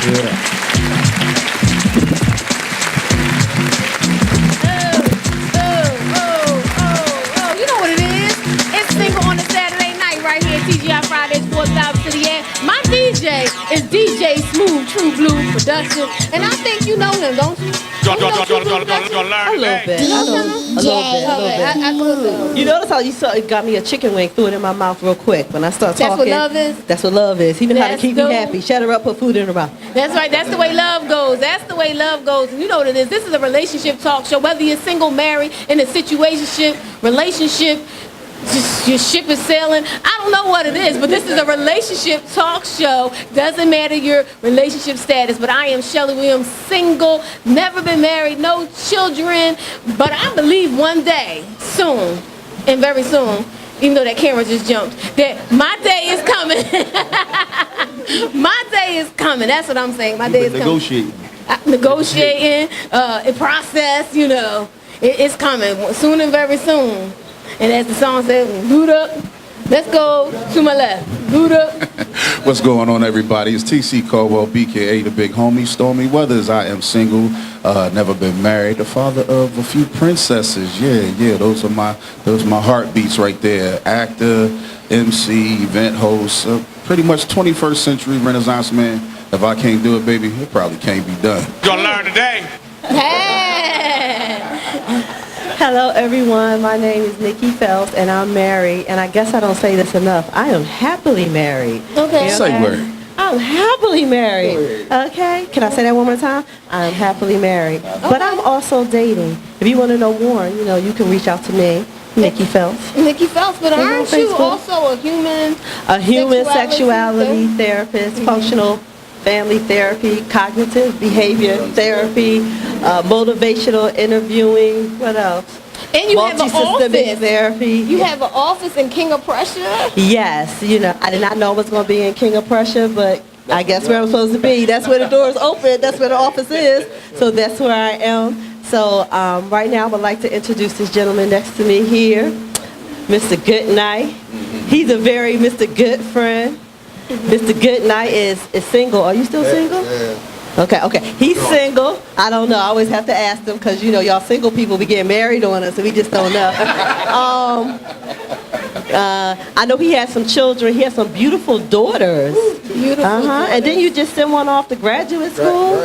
You know what it is? It's Single on a Saturday night right here at TGI Fridays, 4,000 to the end. My DJ is DJ Smooth, True Blue Production. And I think you know him, don't you? Gonna learn today. A little bit. You notice how you got me a chicken wing, threw it in my mouth real quick when I start talking. That's what love is? That's what love is. He knows how to That's keep me happy. Shut her up, put food in her mouth. That's right. That's the way love goes. That's the way love goes. And you know what it is. This is a relationship talk show. Whether you're single, married, in a situationship, relationship, just your ship is sailing. I don't know what it is, but this is a relationship talk show. Doesn't matter your relationship status, but I am Shelly Williams, single, never been married, no children. But I believe one day, soon, and very soon, even though that camera just jumped, that my day is coming. My day is coming. That's what I'm saying. My day is coming. Negotiating, a process, you know. It's coming soon and very soon. And as the song says, boot up, let's go to my left. Boot up. What's going on, everybody? It's TC Caldwell, BKA, the big homie. Stormy Weathers. I am single, never been married. The father of a few princesses. Yeah. Those are my heartbeats right there. Actor, MC, event host, pretty much 21st century Renaissance man. If I can't do it, baby, it probably can't be done. Gonna learn today. Hey. Hello, everyone. My name is Nikki Phelps, and I'm married. And I guess I don't say this enough. I am happily married. Okay. Say word. I'm happily married. Okay? Can I say that one more time? I'm happily married. But I'm also dating. If you want to know more, you can reach out to me, Nikki Phelps. Nikki Phelps, but aren't you also a human? A human sexuality therapist, functional family therapy, cognitive behavior therapy, motivational interviewing, what else? And you have an office. Therapy. You have an office in King of Prussia? Yes, I did not know I was going to be in King of Prussia, but I guess where I'm supposed to be. That's where the doors open. That's where the office is. So that's where I am. So right now I would like to introduce this gentleman next to me here, Mr. Goodnight. He's a very Mr. Good friend. Mr. Goodnight is single. Are you still single? Yeah. Okay. He's single. I don't know. I always have to ask them because, y'all single people be getting married on us, and we just don't know. I know he has some children. He has some beautiful daughters. Beautiful. And then you just send one off to graduate school.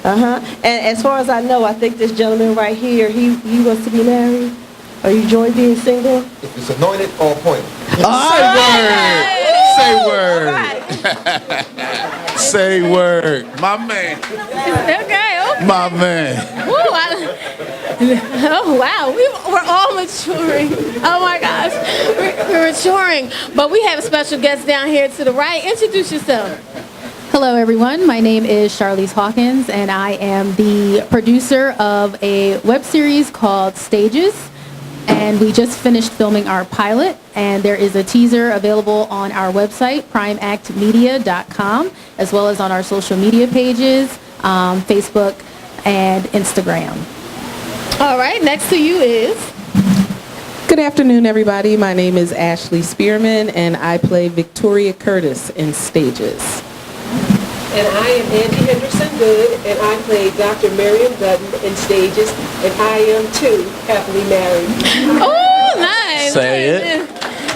And as far as I know, I think this gentleman right here, he wants to be married. Are you enjoying being single? If it's anointed or appointed. Say word. Say word. My man. Okay. My man. Oh, wow. We're all maturing. Oh, my gosh. We're maturing. But we have special guests down here to the right. Introduce yourself. Hello, everyone. My name is Charlese Hawkins, and I am the producer of a web series called Stages. And we just finished filming our pilot, and there is a teaser available on our website, primeactmedia.com, as well as on our social media pages, Facebook and Instagram. All right, next to you is... Good afternoon, everybody. My name is Ashley Spearman, and I play Victoria Curtis in Stages. And I am Andy Henderson Good, and I play Dr. Miriam Dutton in Stages, and I am too happily married. Oh, nice. Say it.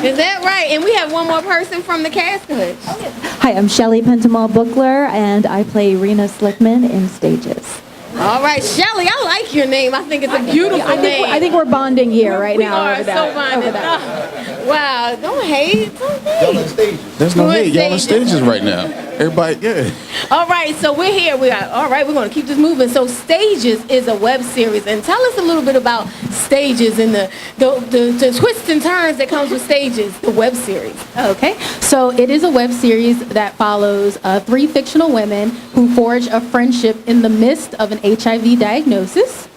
Is that right? And we have one more person from the cast. Hi, I'm Shelly Pentamall Bookler, and I play Rena Slickman in Stages. All right, Shelly, I like your name. I think it's a beautiful name. I think we're bonding here right now. We are so bonded. Wow, don't hate. Y'all in Stages. There's no hate. Y'all in Stages right now. Everybody, yeah. All right, so we're here. All right, we're going to keep this moving. So Stages is a web series. And tell us a little bit about Stages and the twists and turns that comes with Stages, the web series. Okay, so it is a web series that follows 3 fictional women who forge a friendship in the midst of an HIV diagnosis.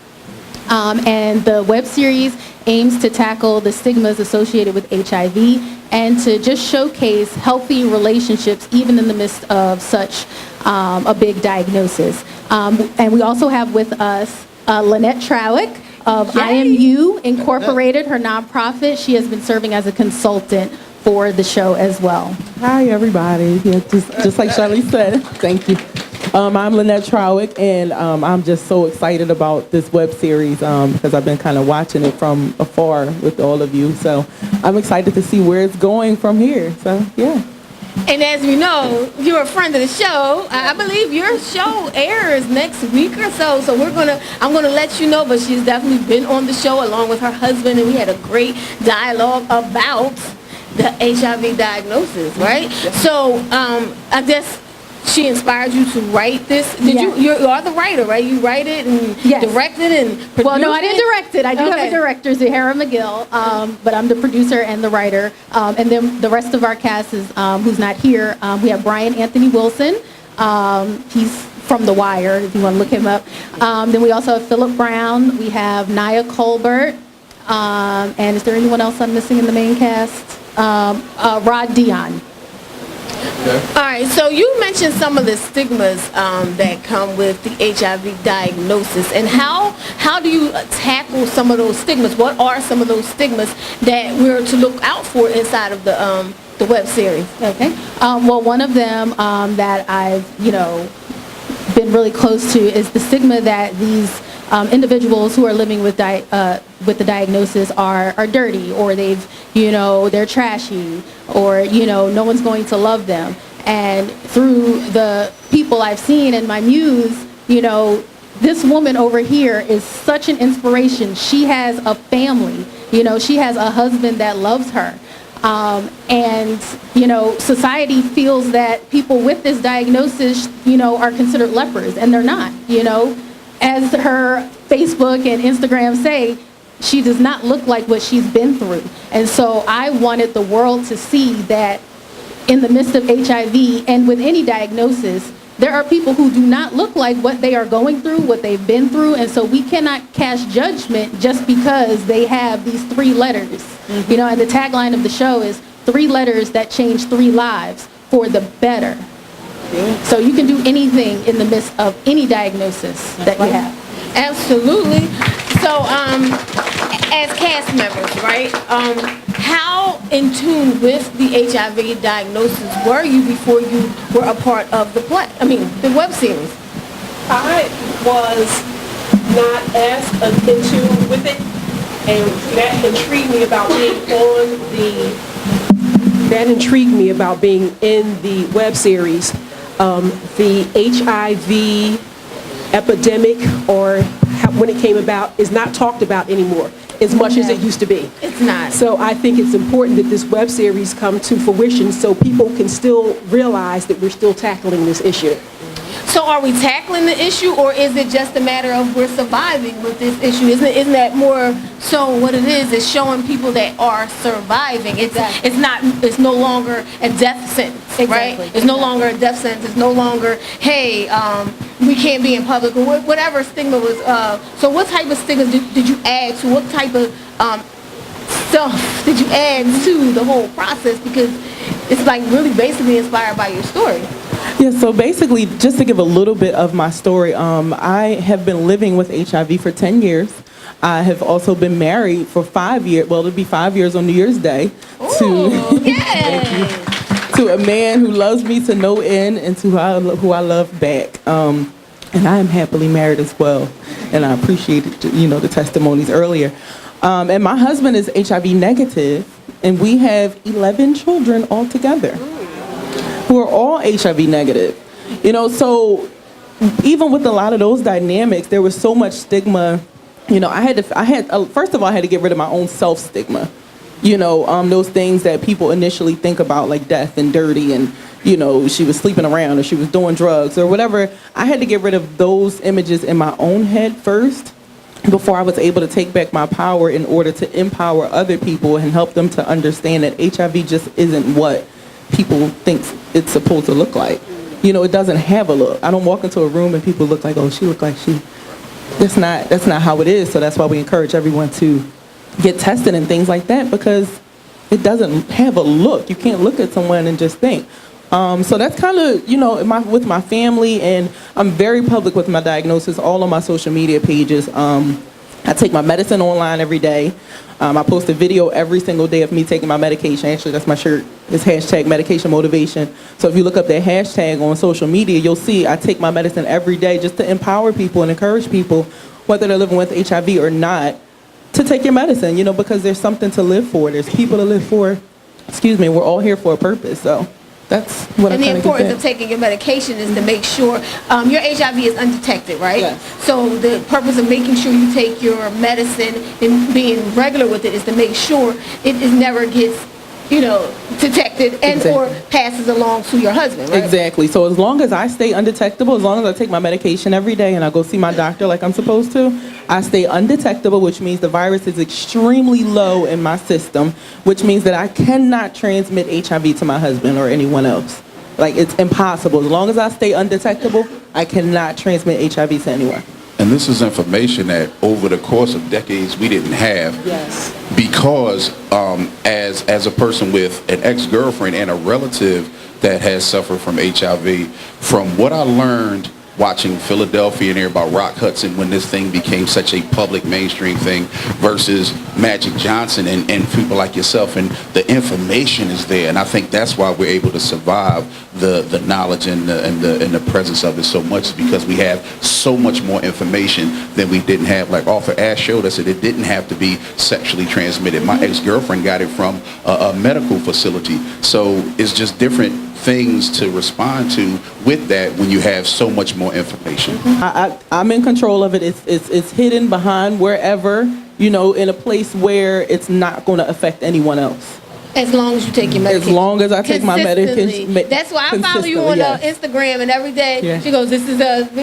And the web series aims to tackle the stigmas associated with HIV and to just showcase healthy relationships even in the midst of such a big diagnosis. And we also have with us Lynette Trowick of IMU Incorporated, her nonprofit. She has been serving as a consultant for the show as well. Hi, everybody. Yeah, just like Charlese said. Thank you. I'm Lynette Trowick, and I'm just so excited about this web series because I've been kind of watching it from afar with all of you. So I'm excited to see where it's going from here. So, yeah. And as we know, you're a friend of the show. I believe your show airs next week or so. So I'm gonna let you know. But she's definitely been on the show along with her husband, and we had a great dialogue about the HIV diagnosis, right? So I guess she inspired you to write this. You are the writer, right? You write it and direct it and produce it? Well, no, I didn't direct it. I do have a director, Zuhairah McGill, but I'm the producer and the writer. And then the rest of our cast is who's not here. We have Brian Anthony Wilson. He's from The Wire, if you want to look him up. Then we also have Philip Brown. We have Nia Colbert. And is there anyone else I'm missing in the main cast? Rod Dion. Okay. All right, so you mentioned some of the stigmas that come with the HIV diagnosis, and how do you tackle some of those stigmas? What are some of those stigmas that we're to look out for inside of the web series? Okay. Well, one of them that I've been really close to is the stigma that these individuals who are living with the diagnosis are dirty, or they're trashy, or no one's going to love them. And through the people I've seen in my muse, this woman over here is such an inspiration. She has a family, she has a husband that loves her. And society feels that people with this diagnosis, are considered lepers, and they're not, As her Facebook and Instagram say, she does not look like what she's been through. And so I wanted the world to see that in the midst of HIV and with any diagnosis, there are people who do not look like what they are going through, what they've been through. And so we cannot cast judgment just because they have these 3 letters. Mm-hmm. And the tagline of the show is 3 letters that change 3 lives for the better. Yeah. So you can do anything in the midst of any diagnosis that you have. Absolutely. So, as cast members, right, how in tune with the HIV diagnosis were you before you were a part of the web series? I was not as in tune with it, and that intrigued me about being in the web series. The HIV epidemic, or when it came about, is not talked about anymore as much as it used to be. It's not. So I think it's important that this web series come to fruition so people can still realize that we're still tackling this issue. So are we tackling the issue, or is it just a matter of we're surviving with this issue? Isn't that more so what it is showing people that are surviving? It's no longer a death sentence, right? It's no longer a death sentence. It's no longer, hey, we can't be in public, or whatever stigma was. So what type of stigmas did you add to, what type of stuff did you add to the whole process? Because it's like really basically inspired by your story. Yeah, so basically, just to give a little bit of my story, I have been living with HIV for 10 years. I have also been married for 5 years, well, it'll be 5 years on New Year's Day, to a man who loves me to no end and to who I love back. And I am happily married as well, and I appreciate the testimonies earlier. And my husband is HIV negative, and we have 11 children altogether who are all HIV negative. So even with a lot of those dynamics, there was so much stigma. First of all, I had to get rid of my own self-stigma. Those things that people initially think about, like death and dirty and, she was sleeping around or she was doing drugs or whatever. I had to get rid of those images in my own head first before I was able to take back my power in order to empower other people and help them to understand that HIV just isn't what people think it's supposed to look like. It doesn't have a look. I don't walk into a room and people look like, oh, she look like she. That's not how it is. So that's why we encourage everyone to get tested and things like that, because it doesn't have a look. You can't look at someone and just think. So that's kind of, with my family, and I'm very public with my diagnosis, all on my social media pages. I take my medicine online every day. I post a video every single day of me taking my medication. Actually, that's my shirt. It's hashtag medication motivation. So if you look up that hashtag on social media, you'll see I take my medicine every day just to empower people and encourage people, whether they're living with HIV or not, to take your medicine, you know, because there's something to live for. There's people to live for. Excuse me, we're all here for a purpose. So that's what And I'm the importance of taking your medication is to make sure your HIV is undetected, right? Yes. So the purpose of making sure you take your medicine and being regular with it is to make sure it never gets, you know, detected and or passes along to your husband, right? Exactly. So as long as I stay undetectable, as long as I take my medication every day and I go see my doctor like I'm supposed to, I stay undetectable, which means the virus is extremely low in my system, which means that I cannot transmit HIV to my husband or anyone else. Like, it's impossible. As long as I stay undetectable, I cannot transmit HIV to anyone. And this is information that over the course of decades we didn't have. Yes. Because as a person with an ex-girlfriend and a relative that has suffered from HIV, from what I learned watching Philadelphia and hear about Rock Hudson when this thing became such a public mainstream thing versus Magic Johnson and people like yourself, and the information is there, and I think that's why we're able to survive the knowledge and the presence of it so much, because we have so much more information than we didn't have. Like Arthur Ashe showed us that it didn't have to be sexually transmitted. My ex-girlfriend got it from a medical facility, so it's just different things to respond to with that when you have so much more information. I'm in control of it. It's hidden behind wherever, you know, in a place where it's not going to affect anyone else. As long as you take your medication. As long as I take my medication. That's why I follow you on Instagram, and every day she goes, this is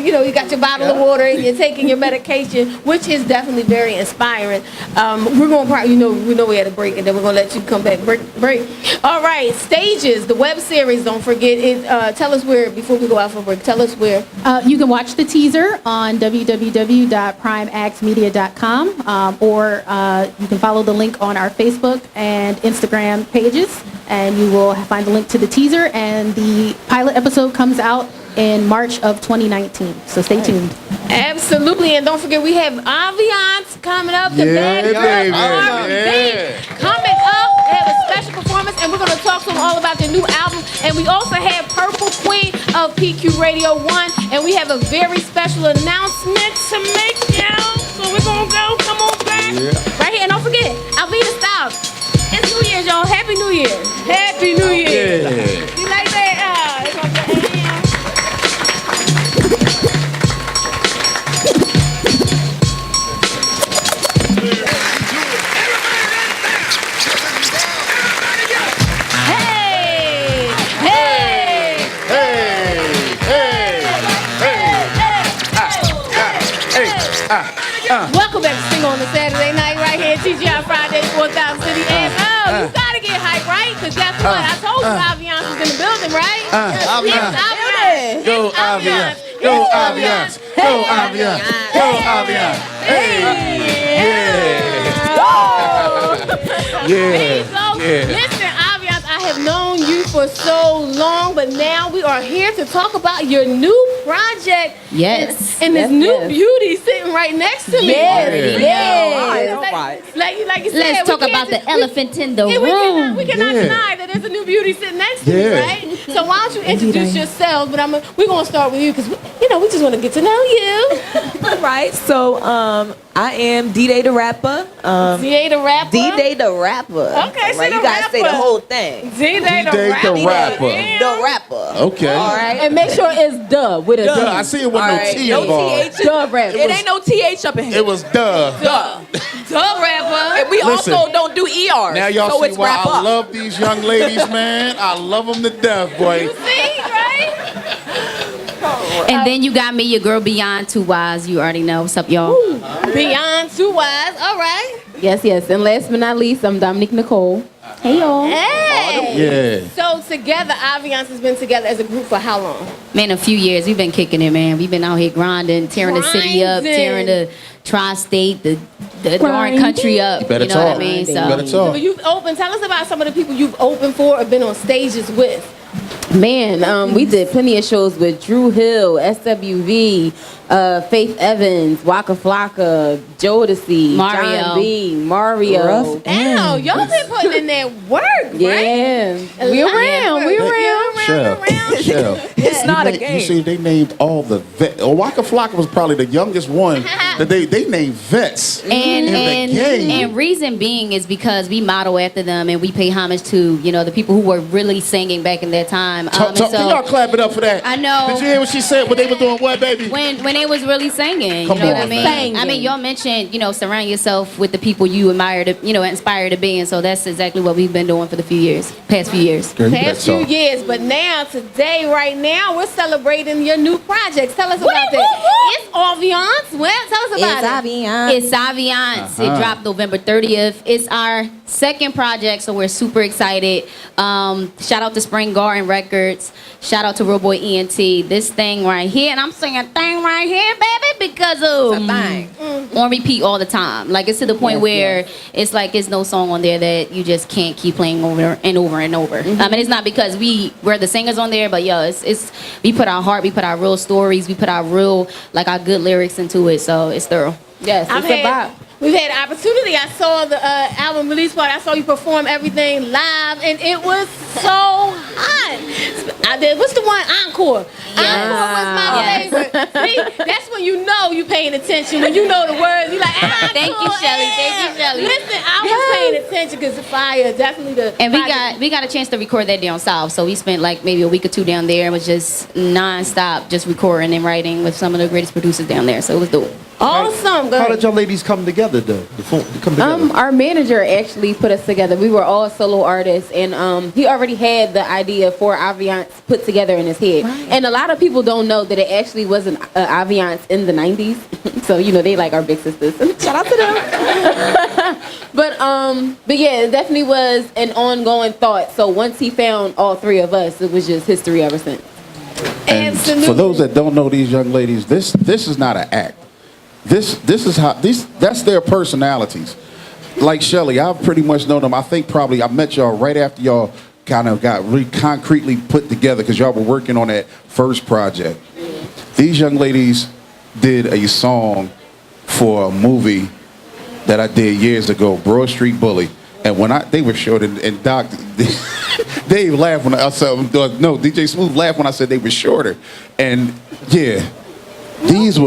you know, you got your bottle of water and you're taking your medication, which is definitely very inspiring. We're going to probably, we know we had a break, and then we're going to let you come back. Break. All right, Stages, the web series, don't forget it. Tell us where, before we go out for break, tell us where. You can watch the teaser on www.primeactsmedia.com, or you can follow the link on our Facebook and Instagram pages, and you will find the link to the teaser, and the pilot episode comes out in March of 2019, so stay tuned. Absolutely, and don't forget we have Aviance coming up, the Bad Girl R&B coming up. They have a special performance, and we're going to talk to them all about their new album. And we also have Purple Queen of PQ Radio 1, and we have a very special announcement to make, y'all. So we're going to go, come on back, right here. And don't forget, Alvita Styles. It's New Year's, y'all. Happy New Year. Happy New Year. You like that? It's on the Welcome back to Sing on the Saturday night right here at TGI Friday, 4,000 City. And you gotta get hype, right? Because guess what? I told you Aviance is in the building, right? Aviance. Go Aviance. Go Aviance. Go Aviance. Go Aviance. Hey. Listen, Aviance, I have known you for so long, but now we are here to talk about your new project. Yes. And this new beauty sitting right next to me. Like you said, let's talk about the elephant in the room. We cannot deny that there's a new beauty sitting next to me, right? So why don't you introduce yourselves? But we're going to start with you because, we just want to get to know you. All right. So I am D-Day the rapper. D-Day the rapper? D-Day the rapper. Okay, right, you got to say the whole thing. D-Day the rapper. The rapper. Okay. All right. And make sure it's duh with a D. I see it with no T involved. Duh rapper. It ain't no TH up in here. It was duh. Duh. Duh rapper. And we Listen, also don't do ERs. Now y'all so see it's why wrap I up. love these young ladies, man. I love them to death, boy. You see, right? And then you got me, your girl Beyond Two Wise. You already know. What's up, y'all? Beyond Two Wise. All right. Yes. And last but not least, I'm Dominique Nicole. Hey, y'all. Hey. Yeah. So together, Aviance has been together as a group for how long? Man, a few years. We've been kicking it, man. We've been out here grinding, tearing the city up, tearing the tri-state, the darn country up. Better you know talk. what I mean? Better So talk. You've opened. Tell us about some of the people you've opened for or been on stages with. Man, we did plenty of shows with Drew Hill, SWV, Faith Evans, Waka Flocka, Jodeci, Mario. John B, Mario. Damn, y'all been putting in that work, right? Yeah, we around. Shell. It's not a game. You see, they named all the vets. Waka Flocka was probably the youngest one that they named vets. And in the game. and reason being is because we model after them and we pay homage to, you know, the people who were really singing back in that time. Can y'all clap it up for that? I know. Did you hear what she said? When they were doing what, baby? When they was really singing, Come you know on, what I mean? man. I mean, y'all mentioned, you know, surround yourself with the people you admire to, you know, inspire to be, and so that's exactly what we've been doing for the past few years. Past few years, but now, today, right now, we're celebrating your new projects. Tell us about that. It's Aviance. Well, tell us about it. It's Aviance. It dropped November 30th. It's our second project, so we're super excited. Shout out to Spring Garden Records. Shout out to Real Boy ENT. This thing right here, and I'm saying thing right here, baby, because on repeat all the time. Like, it's to the point where it's like it's no song on there that you just can't keep playing over and over and over. I mean, it's not because we're the singers on there, but yo, it's we put our heart, we put our real stories, we put our real, like, our good lyrics into it, so it's thorough. Yes, it's a vibe. We've had the opportunity. I saw the album release party. I saw you perform everything live, and it was so hot. I did. What's the one? Encore. Encore was my favorite. See, that's when you know you paying attention. When you know the words, you like, Encore. Thank you, Shelly. Thank you, Shelly. Listen, I was paying attention because the fire definitely the. And we got a chance to record that down south, so we spent like maybe a week or two down there. It was just nonstop, just recording and writing with some of the greatest producers down there. So it was dope. Awesome. How did y'all ladies come together, though? Our manager actually put us together. We were all solo artists, and he already had the idea for Aviance put together in his head. Right. And a lot of people don't know that it actually was an Aviance in the 90s. So, you know, they like our big sisters. Shout out to them. But yeah, it definitely was an ongoing thought. So once he found all three of us, it was just history ever since. And for those that don't know these young ladies, this is not an act. This is how that's their personalities. Like Shelly, I've pretty much known them. I think probably I met y'all right after y'all kind of got really concretely put together because y'all were working on that first project. These young ladies did a song for a movie that I did years ago, Broad Street Bully. And when they were short, and Doc, they laughed when I said, no, DJ Smooth laughed when I said they were shorter. And yeah. These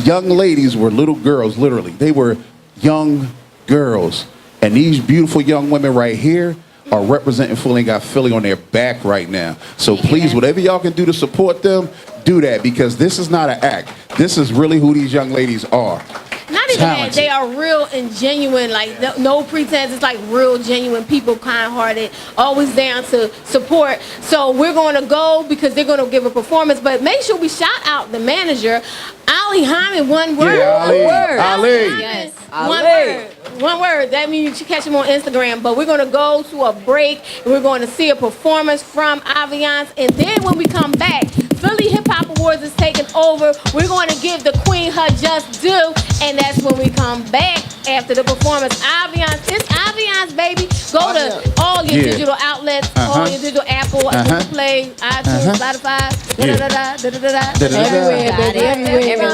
young ladies were little girls, literally. They were young girls. And these beautiful young women right here are representing Philly and got Philly on their back right now. So please, whatever y'all can do to support them, do that, because this is not an act. This is really who these young ladies are. Not even that, they are real and genuine, like no pretense. It's like real, genuine people, kind-hearted, always down to support. So we're going to go because they're going to give a performance. But make sure we shout out the manager, Ali Hyman. One word. Yeah, Ali. One word. Ali. Yes. One word. One word. That means you should catch him on Instagram. But we're going to go to a break, and we're going to see a performance from Aviance. And then when we come back, Philly Hip Hop Awards is taking over. We're going to give the queen her just due, and that's when we come back after the performance. Aviance, it's Aviance, baby. Go to all your digital outlets, all your digital Apple, Google Play, iTunes, Spotify, everywhere, baby,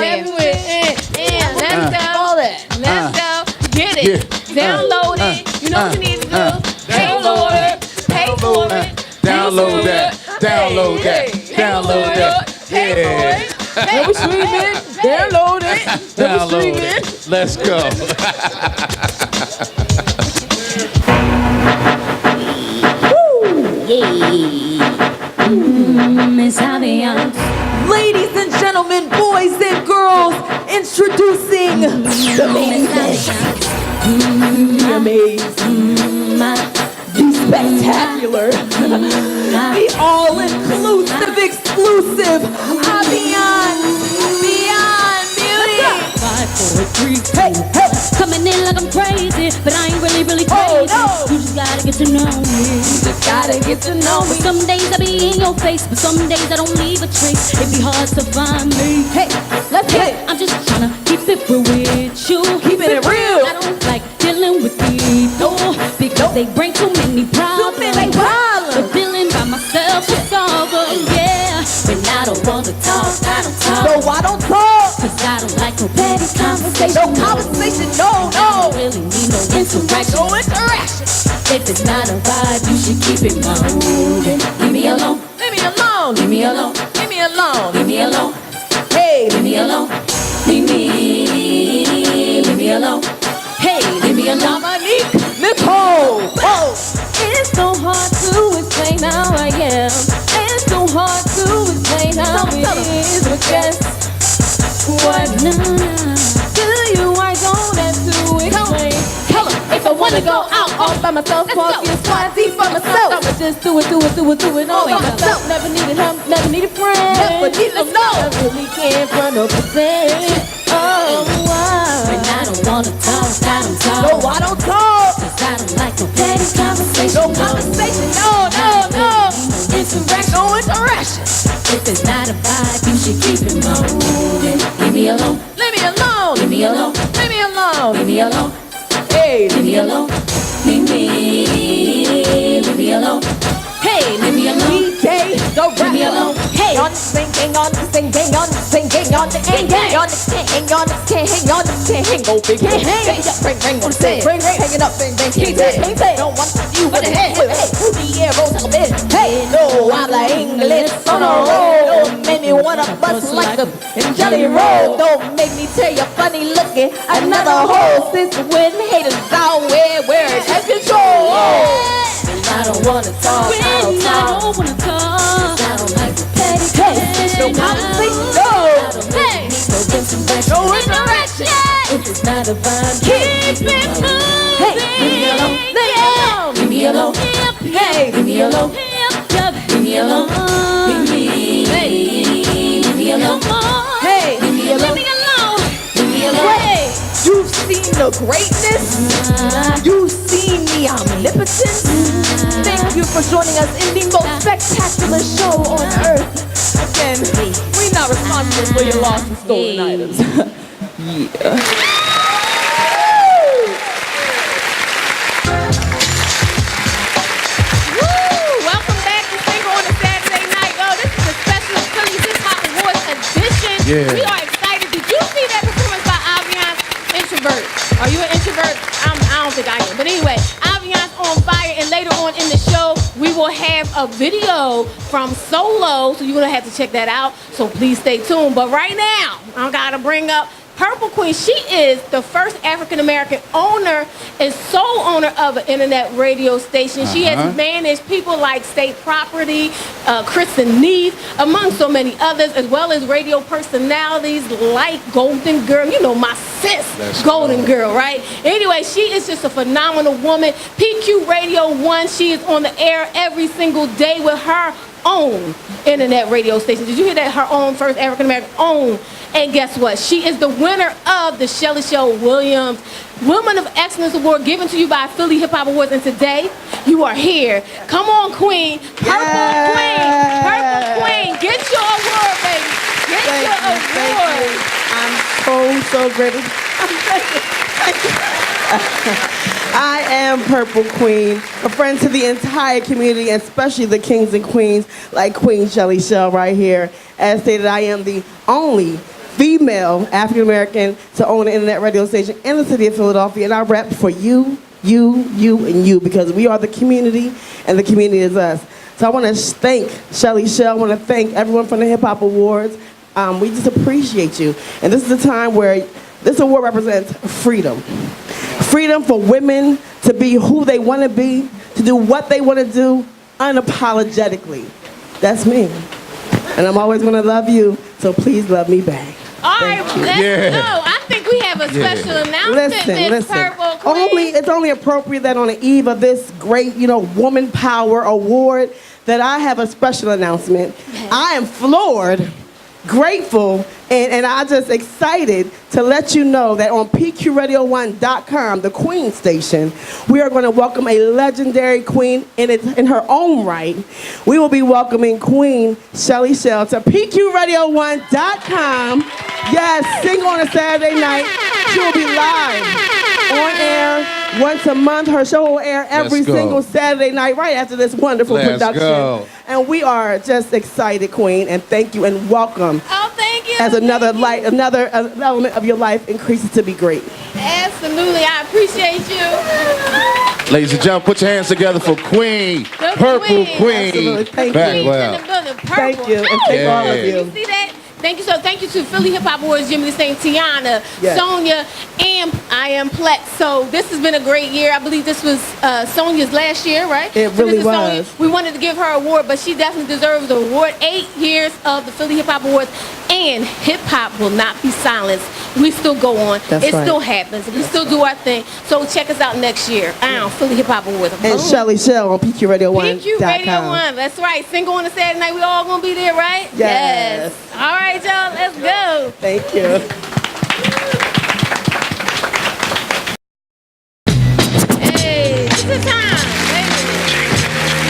everywhere. And let's go. Let's go. Get it. Download it. You know what you need to do. Pay for it. Pay for it. Download that. Download that. Download that. Yeah. Let me stream it. Download it. Download it. Let's go. Miss Aviance. Ladies and gentlemen, boys and girls, introducing the main event. The amazing, the spectacular, the all-inclusive, exclusive, Aviance, Beyond Beauty. 5, 4, 3, 2. Hey. Coming in like I'm crazy, but I ain't really crazy. Oh, no. You just gotta get to know me. You just gotta get to know me. Some days I be in your face, but some days I don't leave a trace. It be hard to find me. Hey, let's get it. I'm just tryna keep it real with you. Keeping it real. I don't like dealing with people because they bring too many problems. Too many problems. But dealing by myself is solvable. like no petty conversation. No conversation, no, no. Really need no interaction. No interaction. If it's not a vibe, you should keep it moving. Leave me alone. Leave me alone. Leave me alone. Leave me alone. Leave me alone. Hey, Leave me alone. Leave me alone. hey, Leave me alone. Dominique, Nicole. Oh, It's so hard to explain how I am. It's so hard to explain how it is, but guess what? To you, I don't have to explain. If I wanna go out all by myself, walk in Swansea by myself, I'ma just do it all by myself. Never needed help, never needed friends. never need to know. I really can't run up a cent. Oh, wow. When I don't wanna talk, I don't talk. No, I don't talk. Cause I don't like no petty conversation. No conversation, no, no, no. Interaction. No interaction. If it's not a vibe, you should keep it moving. Leave me alone. Leave me alone. Leave me alone. Leave me alone. Leave me alone. Hey, Leave me alone. Leave me alone. hey, Leave me alone. DJ, the Leave me rapper. alone. Hey, on the singing, on the singing, on the singing, on the hanging, on the singing, on the singing, on the singing. Go big, hang, hang, ring, ring, on the sing, ring, ring, hanging up, bang, bang, keep it, bang, bang. Don't want you with the head, hey, who the air rolls like a bed. Hey, no, I like English on a roll. Don't make me wanna bust like a jelly roll. Don't make me tell you funny looking another hole. Since when haters out where it has control. I don't wanna talk. I don't talk. wanna talk. I don't like the petty conversation. No conversation, I no. don't really need no interaction. No interaction. If it's not a vibe, Keep it moving. Hey, leave me alone. leave me alone. Leave me alone. Hey, Leave me alone. Leave me alone. Leave me alone. hey, Leave me alone. Leave me alone. hey. You've seen the greatness. You've seen the omnipotence. Thank you for joining us in the most spectacular show on earth. Again, we're not responsible for your lost and stolen items. Welcome back to Single on a Saturday night. Oh, this is a special Philly Hip Hop Awards edition. Yeah. We are excited. Did you see that performance by Aviance? Introvert. Are you an introvert? I don't think I am. But anyway, Aviance on fire. And later on in the show, we will have a video from Solo. So you're going to have to check that out. So please stay tuned. But right now, I got to bring up Purple Queen. She is the first African-American owner and sole owner of an internet radio station. She has managed people like State Property, Kristen Neef, among so many others, as well as radio personalities like Golden Girl. You know, my sis, Golden Girl, right? Anyway, she is just a phenomenal woman. PQ Radio 1, she is on the air every single day with her own internet radio station. Did you hear that? Her own, first African-American own. And guess what? She is the winner of the Shelly Show Williams Woman of Excellence Award given to you by Philly Hip Hop Awards. And today, you are here. Come on, Queen. Purple Queen. Purple Queen. Get your award, baby. Get your award. I'm so grateful. I am Purple Queen, a friend to the entire community, and especially the kings and queens like Queen Shelly Shell right here. As stated, I am the only female African-American to own an internet radio station in the city of Philadelphia, and I rep for you, and you, because we are the community, and the community is us. So I want to thank Shelly Shell. I want to thank everyone from the Hip Hop Awards. We just appreciate you. And this is a time where this award represents freedom. Freedom for women to be who they want to be, to do what they want to do unapologetically. That's me. And I'm always going to love you, so please love me back. All right, let's go. I think we have a special announcement, Miss Purple Queen. It's only appropriate that on the eve of this great, Woman Power Award, that I have a special announcement. I am floored, grateful, and I'm just excited to let you know that on PQRadio1.com, the Queen station, we are going to welcome a legendary queen in her own right. We will be welcoming Queen Shelly Shell to PQRadio1.com. Yes, Single on a Saturday night. She will be live on air once a month. Her show will air every single Saturday night right after this wonderful production. Go. And we are just excited, Queen, and thank you and welcome. Oh, thank you. as another element of your life increases to be great. Absolutely, I appreciate you. Ladies and gentlemen, put your hands together for Queen, The Purple Queen. Queen. Absolutely. Thank Back you. well. In the building, purple. Thank you, and thank all of you. You see that? Thank you. So thank you to Philly Hip Hop Awards, Jimmy the Saint, Tiana, Yes. Sonia, and I Am Plex. So this has been a great year. I believe this was Sonia's last year, right? It So really this is Sonia. was. We wanted to give her an award, but she definitely deserves the award. 8 years of the Philly Hip Hop Awards, and hip hop will not be silenced. We still go on. That's it right. still happens. We still do our thing. So check us out next year. Philly Hip Hop Awards. And Boom. Shelly Shell on PQRadio1.com. PQ Radio 1. That's right. Single on a Saturday night. We all gonna be there, right? Yes. All right, y'all. Let's go. Thank you. Hey, this is time, baby.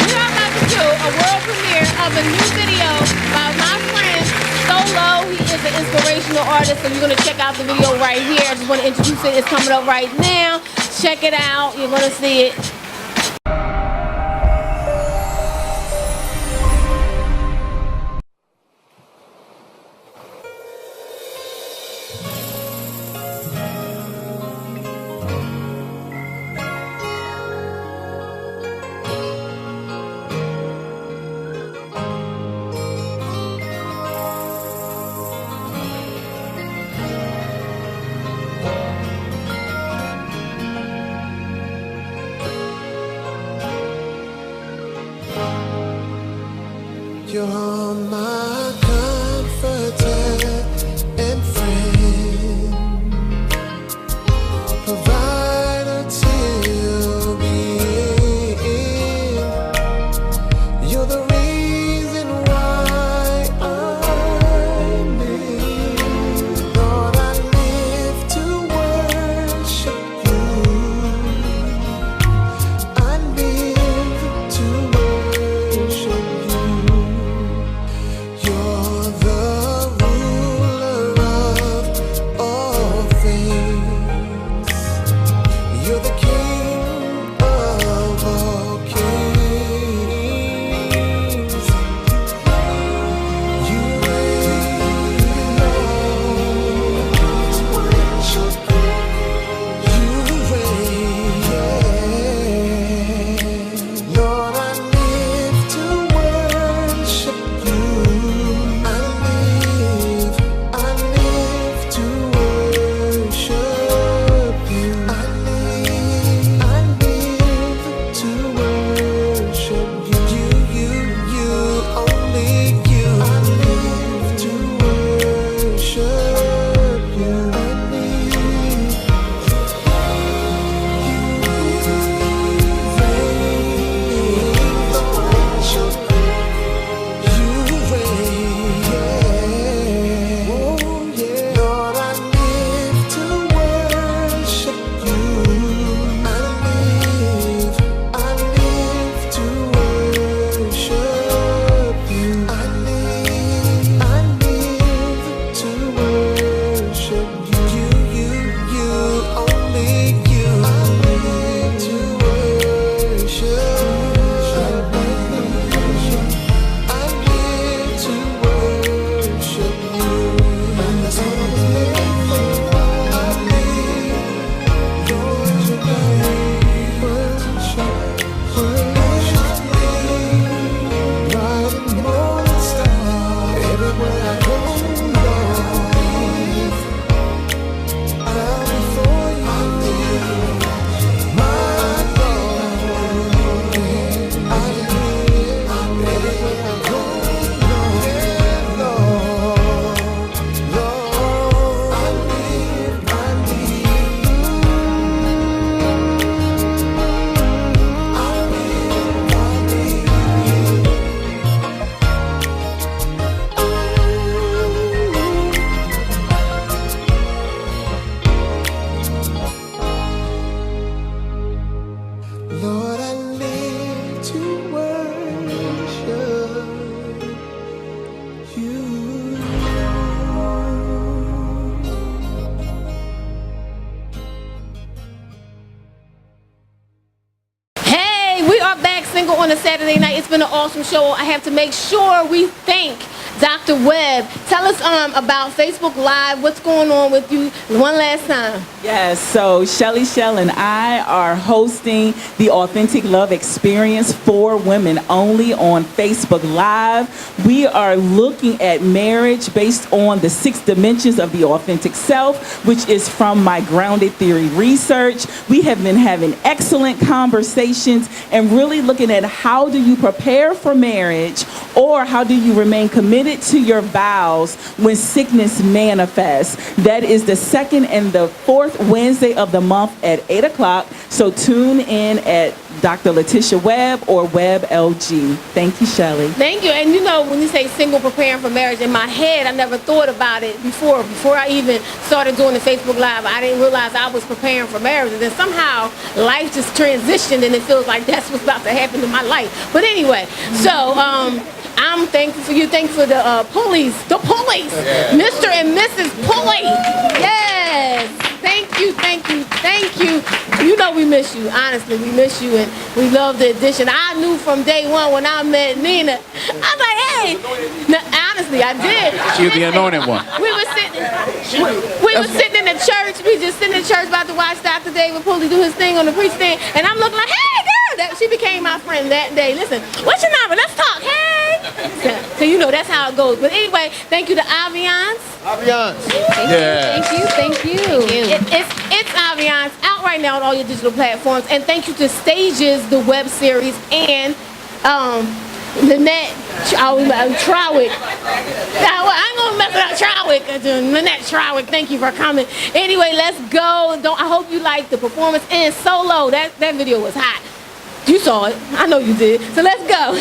We are about to do a world premiere of a new video by my friend Solo. He is an inspirational artist, so you're gonna check out the video right here. I just want to introduce it. It's coming up right now. Check it out. You're gonna see it. You're my comforter and friend, provider till the end. You're the reason why I'm living. Lord, I live to worship you. I live to worship you. You're the ruler of all things. You're the King of all kings. You reign, Lord. You reign, Lord, I live to worship you. I live to worship you. I live to worship you. You, only you. I live to worship you. I live. Lord, I live to worship you. I live to worship you. I live to worship you. You, only you. I live to worship. I live to worship you. And that's all I'm living for. I live, Lord, your name. Worship, bright and morning star. Everywhere I go, Lord, bow before you, my Lord. I live, everywhere I go, Lord, Lord, I live. Lord, I live to worship you. Hey, we are back, Single on a Saturday night. It's been an awesome show. I have to make sure we thank Dr. Webb. Tell us about Facebook Live. What's going on with you one last time? Yes, so Shelly Shell and I are hosting the Authentic Love Experience for Women only on Facebook Live. We are looking at marriage based on the 6 dimensions of the authentic self, which is from my grounded theory research. We have been having excellent conversations and really looking at how do you prepare for marriage, or how do you remain committed to your vows when sickness manifests. That is the 2nd and the 4th Wednesday of the month at 8 o'clock. So tune in at Dr. Letitia Webb or Webb LG. Thank you, Shelly. Thank you. And you know, when you say single preparing for marriage, in my head, I never thought about it before. Before I even started doing the Facebook Live, I didn't realize I was preparing for marriage. And then somehow life just transitioned and it feels like that's what's about to happen in my life. But anyway, so I'm thankful for you. Thankful for the police. The police. Yeah. Mr. and Mrs. Pulley. Yes. Thank you, thank you, thank you. You know we miss you. Honestly, we miss you, and we love the addition. I knew from day one when I met Nina. I was like, hey. No, honestly, I did. She's the anointed one. We were sitting in the church. We just sitting in the church about to watch Dr. David Pulley do his thing on the preach stand, and I'm looking like, hey, girl. She became my friend that day. Listen, what's your number? Let's talk. Hey. So you know that's how it goes. But anyway, thank you to Aviance. Aviance. Yeah. Thank you. It's Aviance, out right now on all your digital platforms. And thank you to Stages, the web series, and Lynette Trowick. I ain't gonna mess it up, Trowick. Lynette Trowick, thank you for coming. Anyway, let's go. I hope you liked the performance. And Solo, that video was hot. You saw it. I know you did. So let's go.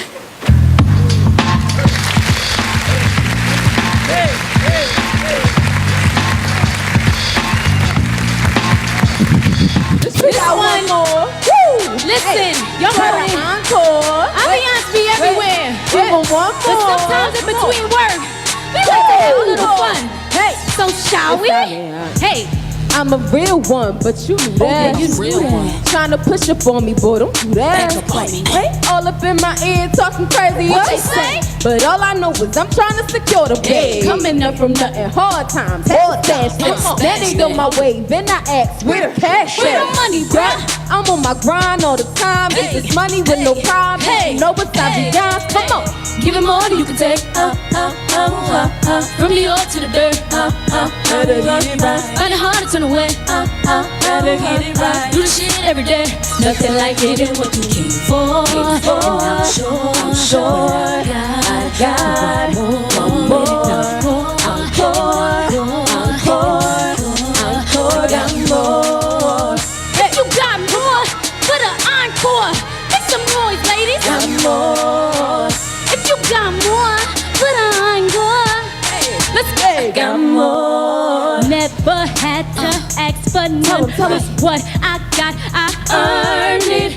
We got one more. Woo! Listen, y'all heard heard an it. encore. Aviance be everywhere. Give them one But more. sometimes in between work, we like to have a little fun. Hey, So shall we? Hey, I'm a real one, but you knew that. you real one. Trying to push up on me, boy, don't do that. Hey, all up in my ear talking crazy. What you say? But all I know is I'm trying to secure the bag. Coming up from nothing, hard times, hard cash. Standing on my way, then I ask, where the cash Where at? the money, bruh? I'm on my grind all the time. Hey. This is money with no pride. Hey. You know what's Aviance? Come on. Give it more than you can take. From New York to the dirt. better get it right. Find it hard to turn away. Better get it right. Do the shit every day. Nothing like getting what you came for. And I'm sure I got more. If you got more, put an encore. Make some noise, ladies. If you got more, put an encore. Let's go. Got more. Never had to ask for none. Cause what I got, I earned it.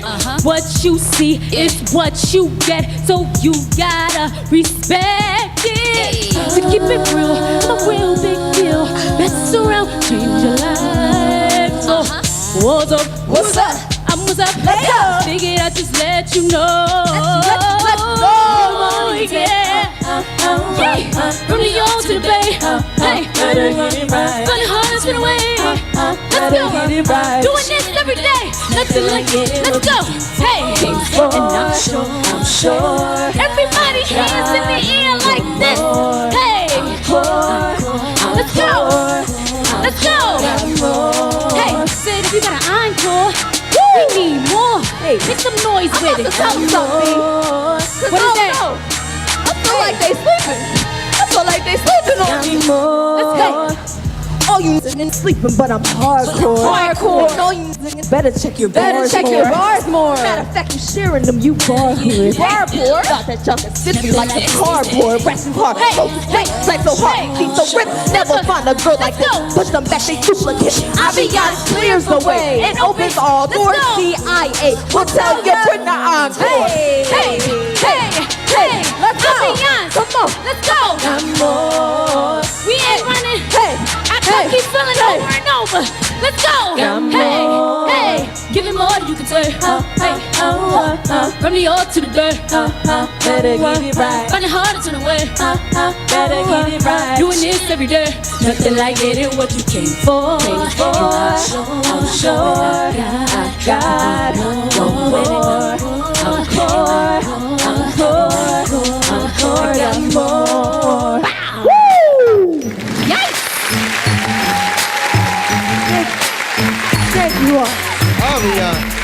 What you see is what you get. So you gotta respect it. To keep it real, I'm a real big deal. Mess around, change your life. So, what's up? What's up? I'm what's up? Let's go. Figured I'd just let you know. Let's go. Oh, yeah. From New York to the Bay. Hey. Better get it right. Funny hard to spin away. Let's go. Get it right. Doing this every day. Nothing like it. Let's go. Hey. And I'm sure. Everybody hands in the air like this. Hey. Let's go. Let's go. Hey. Said if you got an encore, we need more. Hey. Make some noise with it. Tell them something. What is that? I feel like they sleeping. I feel like they sleeping on me. Let's go. All you niggas sleeping, but I'm hardcore. Hardcore. And all you niggas better check your Better bars check more. your bars more. Matter of fact, you sharing them, you bar hood. Bar poor? Thought that y'all could sit me like a cardboard. Pressing hard, Hey, so hey, like so hard, hey. feet so rich. Never find a girl like this. go. Push them back, they duplicate. Aviance clears the way and opens all doors. go. CIA will tell you put the encore. Hey, hey, hey, hey. Let's go. Aviance. Come on. Let's go. Got more. We ain't running. Hey, I I keep feeling over and over. Let's go. Hey, give me more you can say. From the old to the dirt. Better get it right. Find it harder to the way. Better get it right. Doing this every day. Nothing like getting what you came for. I'm sure God won't win it. I'm poor. I got more. Woo! Yikes! Thank you all. Aviance.